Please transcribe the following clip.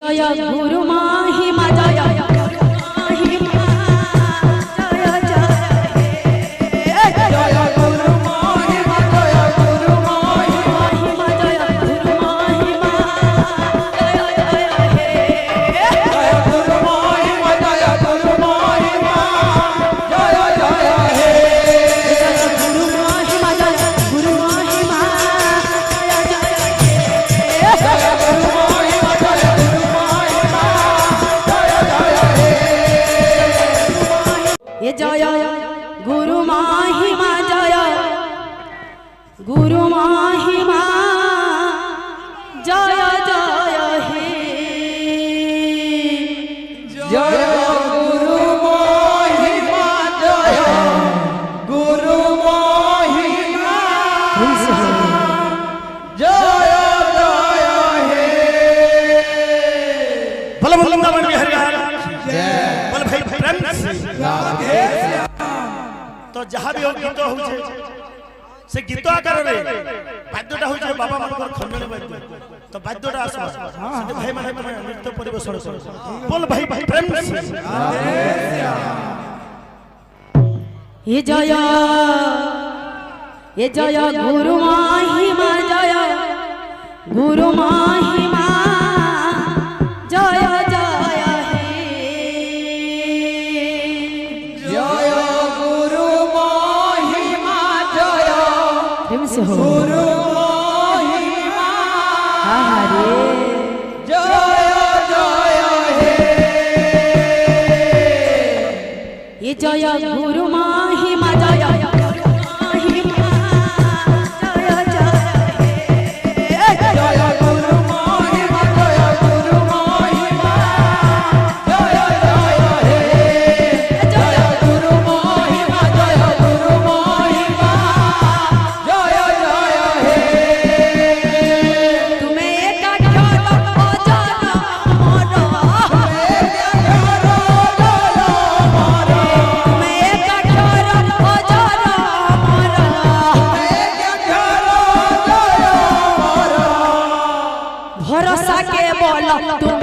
जय गुरु महिमा जय गुरु महिमा जय जय जय गुरु महिमा जय गुरु महिमा जय गुरु महिमा जय जय जय गुरु महिमा जय गुरु महिमा जय जय गुरु महिमा जय गुरु महिमा ये जय गुरु महिमा जय गुरु महिमा जय जय हे जय गुरु महिमा जय गुरु महिमा जय जय हे बल वृंदावन बिहारी बल भाई प्रेम तो जहाँ भी गीत हो से गीत आकार रे बाद्यटा हो बाबा मानकर खंडन बाद्य तो बाद्यटा आस भाई माने नृत्य परिवेशन बोल भाई भाई प्रेम ये जय गुरु महिमा जय गुरु महिमा जय जय हे जय गुरु महिमा जय प्रेम से हो गुरु महिमा हरे जय जय हे ये जय गुरु महिमा जय गुरु महिमा जय जय हे जय गुरु महिमा जय गुरु महिमा जय जय हे जय गुरु महिमा जय गुरु महिमा जय जय हे तुम्हें एक अक्षर अजर अमर तुम्हें एक अक्षर अजर अमर भरोसा के बोल तुम